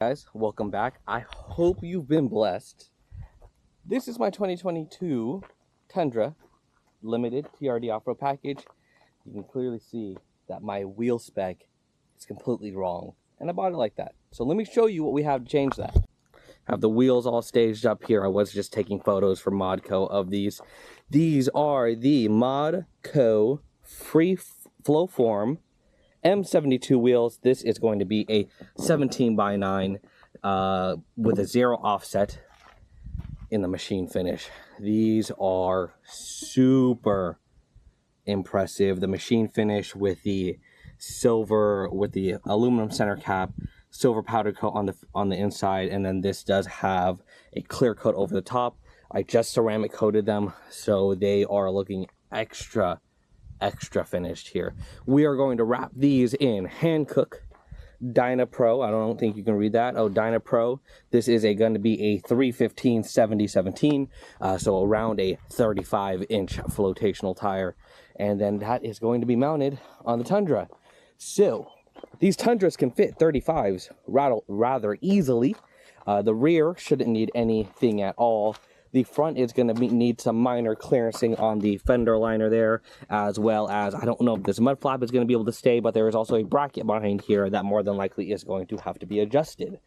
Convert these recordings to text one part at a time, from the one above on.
Guys, welcome back. I hope you've been blessed. This is my 2022 Tundra limited TRD off-road package. You can clearly see that my wheel spec is completely wrong, and I bought it like that. So let me show you what we have to change that. I have the wheels all staged up here. I was just taking photos for ModCo of these. These are the ModCo Free Flow Form M72 wheels. This is going to be a 17x9 with a 0 offset in the machine finish. These are super impressive. The machine finish with the silver, with the aluminum center cap, silver powder coat on the inside, and then this does have a clear coat over the top. I just ceramic coated them, so they are looking extra finished here. We are going to wrap these in Hankook Dynapro. I don't think you can read that. Oh, Dynapro. This is going to be a 315/70/17, so around a 35-inch flotational tire, and then that is going to be mounted on the Tundra. So these Tundras can fit 35s rather easily. The rear shouldn't need anything at all. The front is going to need some minor clearancing on the fender liner there, as well as, I don't know if this mud flap is going to be able to stay, but there is also a bracket behind here that more than likely is going to have to be adjusted.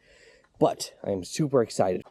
But I am super excited.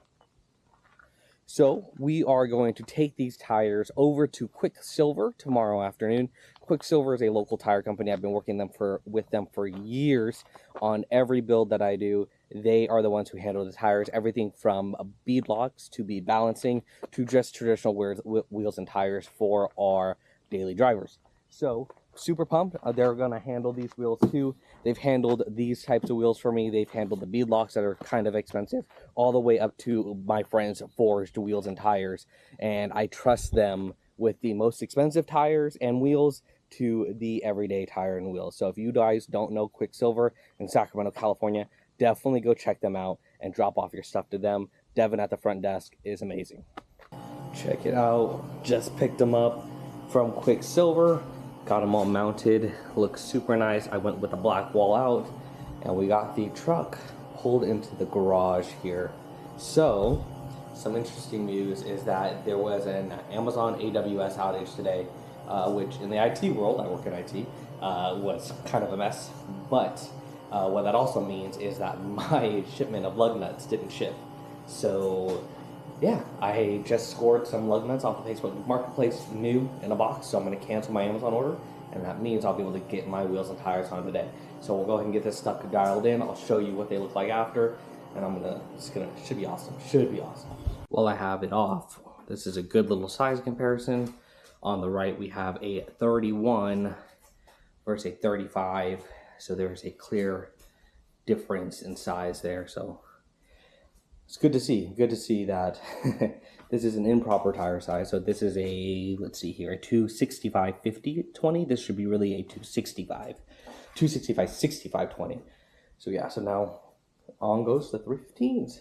So we are going to take these tires over to Quicksilver tomorrow afternoon. Quicksilver is a local tire company. I've been working with them for years on every build that I do. They are the ones who handle the tires, everything from bead locks to bead balancing to just traditional wheels and tires for our daily drivers. So super pumped. They're going to handle these wheels too. They've handled these types of wheels for me. They've handled the bead locks that are kind of expensive, all the way up to my friend's forged wheels and tires. And I trust them with the most expensive tires and wheels to the everyday tire and wheels. So if you guys don't know Quicksilver in Sacramento, California, definitely go check them out and drop off your stuff to them. Devin at the front desk is amazing. Check it out. Just picked them up from Quicksilver. Got them all mounted. Looks super nice. I went with the black wall out, and we got the truck pulled into the garage here. So some interesting news is that there was an Amazon AWS outage today, which in the IT world, I work in IT, was kind of a mess. But what that also means is that my shipment of lug nuts didn't ship. So yeah, I just scored some lug nuts off the Facebook Marketplace new in a box, so I'm going to cancel my Amazon order, and that means I'll be able to get my wheels and tires on today. So we'll go ahead and get this stuff dialed in. I'll show you what they look like after, and should be awesome. Should be awesome. While I have it off, this is a good little size comparison. On the right, we have a 31 versus a 35. So there's a clear difference in size there. So it's good to see that this is an improper tire size. So this is a, let's see here, a 265/50/20. This should be really a 265/65/20. So yeah, so now on goes the 315s.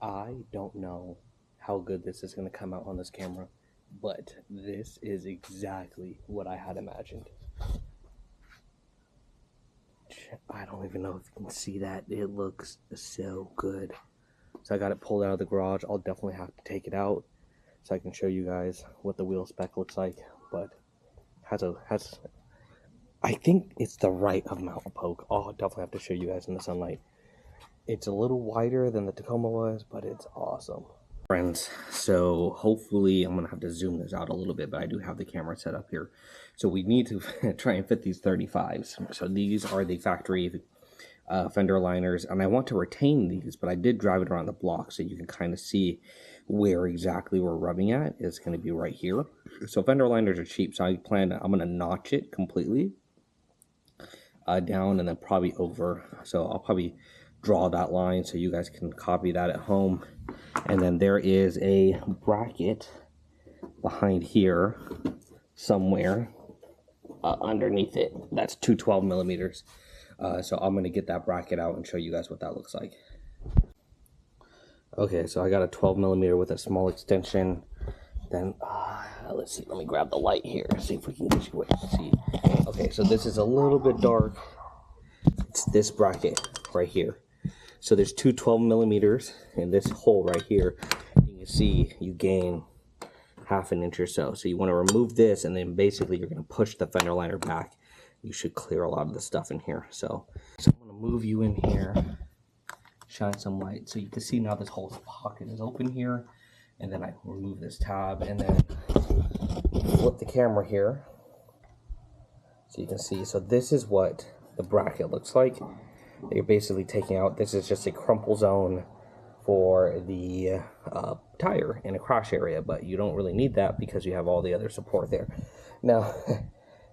I don't know how good this is going to come out on this camera, but this is exactly what I had imagined. I don't even know if you can see that. It looks so good. So I got it pulled out of the garage. I'll definitely have to take it out so I can show you guys what the wheel spec looks like. But I think it's the right amount of poke. I'll definitely have to show you guys in the sunlight. It's a little wider than the Tacoma was, but it's awesome. Friends, so hopefully I'm gonna have to zoom this out a little bit, but I do have the camera set up here. So we need to try and fit these 35s. So these are the factory fender liners, and I want to retain these, but I did drive it around the block so you can kind of see where exactly we're rubbing at. It's going to be right here. So fender liners are cheap, so I'm going to notch it completely down and then probably over. So I'll probably draw that line so you guys can copy that at home. And then there is a bracket behind here somewhere underneath it. That's 212 millimeters. So I'm going to get that bracket out and show you guys what that looks like. Okay, so I got a 12 millimeter with a small extension. Then, let's see, let me grab the light here, see if we can get you to see. Okay, so this is a little bit dark. It's this bracket right here. So there's two 12 millimeters in this hole right here. You can see you gain half an inch or so. So you want to remove this, and then basically you're going to push the fender liner back. You should clear a lot of the stuff in here. So I'm going to move you in here, shine some light. So you can see now this whole pocket is open here. And then I remove this tab, and then flip the camera here. So you can see, so this is what the bracket looks like. You're basically taking out, this is just a crumple zone for the tire in a crash area, but you don't really need that because you have all the other support there. Now,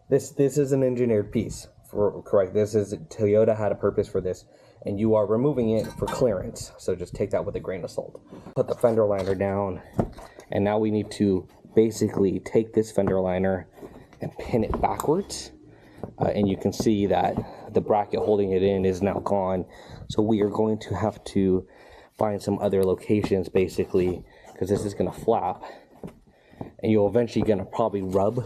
this is an engineered piece, correct? This is, Toyota had a purpose for this, and you are removing it for clearance. So just take that with a grain of salt. Put the fender liner down, and now we need to basically take this fender liner and pin it backwards. And you can see that the bracket holding it in is now gone. So we are going to have to find some other locations basically, because this is going to flap. And you're eventually going to probably rub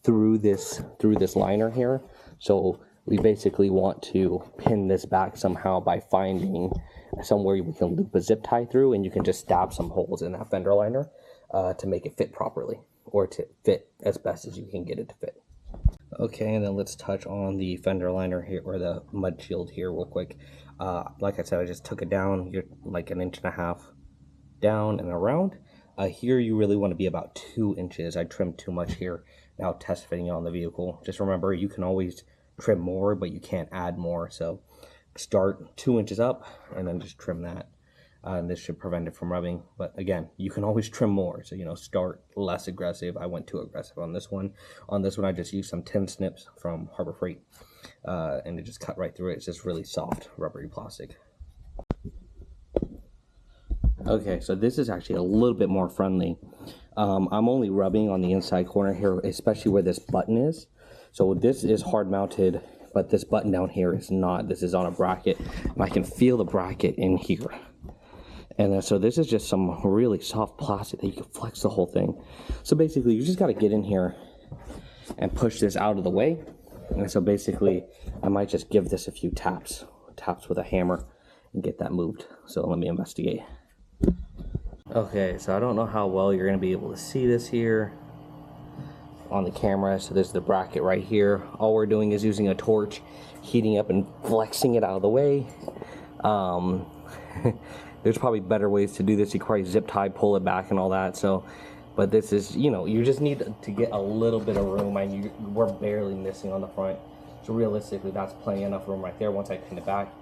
through this liner here. So we basically want to pin this back somehow by finding somewhere we can loop a zip tie through, and you can just stab some holes in that fender liner to make it fit properly, or to fit as best as you can get it to fit. Okay, and then let's touch on the fender liner here, or the mud shield here real quick. Like I said, I just took it down. You're like 1.5 inches down and around. Here you really want to be about 2 inches. I trimmed too much here. Now test fitting it on the vehicle. Just remember, you can always trim more, but you can't add more. So start 2 inches up and then just trim that. And this should prevent it from rubbing. But again, you can always trim more. So, start less aggressive. I went too aggressive on this one. On this one, I just used some tin snips from Harbor Freight. And it just cut right through it. It's just really soft, rubbery plastic. Okay, so this is actually a little bit more friendly. I'm only rubbing on the inside corner here, especially where this button is. So this is hard mounted, but this button down here is not. This is on a bracket, and I can feel the bracket in here. And then, so this is just some really soft plastic that you can flex the whole thing. So basically, you just got to get in here and push this out of the way. And so basically, I might just give this a few taps with a hammer and get that moved. So let me investigate. Okay, so I don't know how well you're going to be able to see this here on the camera. So there's the bracket right here. All we're doing is using a torch, heating up and flexing it out of the way. There's probably better ways to do this. You can probably zip tie, pull it back and all that. So, but this is, you just need to get a little bit of room, and we're barely missing on the front. So realistically, that's plenty enough room right there once I pin it back.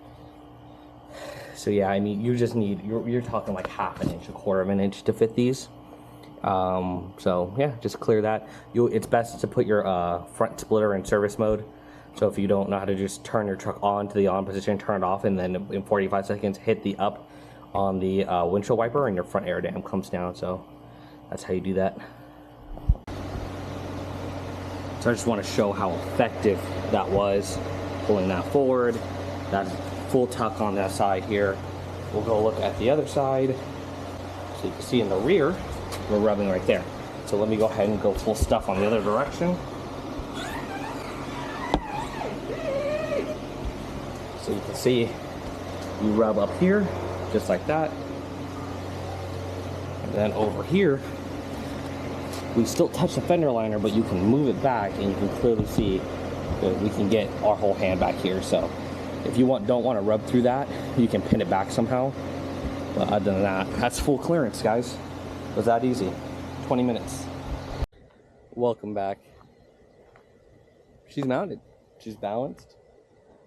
So yeah, I mean, you just need, you're talking like 1/2 inch, 1/4 inch to fit these. So yeah, just clear that. It's best to put your front splitter in service mode. So if you don't know how to just turn your truck on to the on position, turn it off, and then in 45 seconds hit the up on the windshield wiper, and your front air dam comes down. So that's how you do that. So I just want to show how effective that was, pulling that forward. That full tuck on that side here. We'll go look at the other side. So you can see in the rear, we're rubbing right there. So let me go ahead and go full stuff on the other direction. So you can see, you rub up here, just like that. And then over here, we still touch the fender liner, but you can move it back, and you can clearly see that we can get our whole hand back here. So if you don't want to rub through that, you can pin it back somehow. But other than that, that's full clearance, guys. It was that easy. 20 minutes. Welcome back. She's mounted. She's balanced.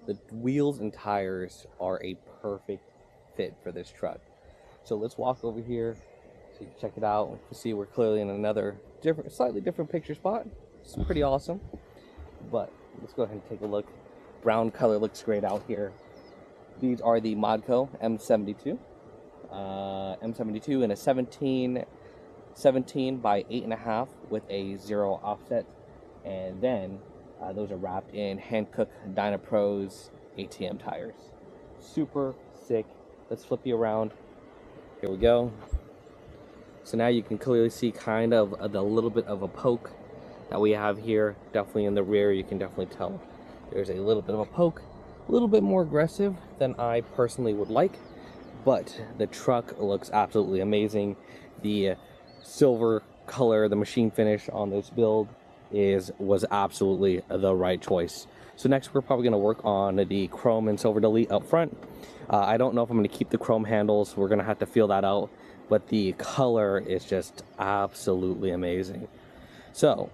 The wheels and tires are a perfect fit for this truck. So let's walk over here so you can check it out. You can see we're clearly in another slightly different picture spot. It's pretty awesome. But let's go ahead and take a look. Brown color looks great out here. These are the ModCo M72. M72 in a 17 by 8.5 with a 0 offset. And then those are wrapped in Hankook Dynapro AT-M tires. Super sick. Let's flip you around. Here we go. So now you can clearly see kind of the little bit of a poke that we have here. Definitely in the rear, you can definitely tell there's a little bit of a poke. a little bit more aggressive than I personally would like, but the truck looks absolutely amazing. The silver color, the machine finish on this build was absolutely the right choice. So next we're probably going to work on the chrome and silver delete up front. I don't know if I'm going to keep the chrome handles. We're going to have to feel that out, but the color is just absolutely amazing. So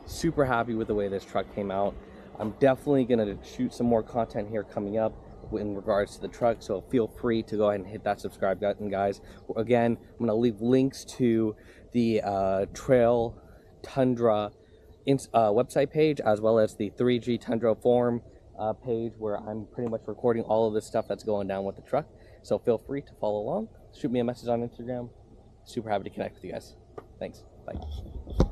super happy with the way this truck came out. I'm definitely going to shoot some more content here coming up in regards to the truck, so feel free to go ahead and hit that subscribe button, guys. Again, I'm going to leave links to the Trail Tundra website page, as well as the 3G Tundra forum page, where I'm pretty much recording all of this stuff that's going down with the truck. So feel free to follow along. Shoot me a message on Instagram. Super happy to connect with you guys. Thanks. Bye.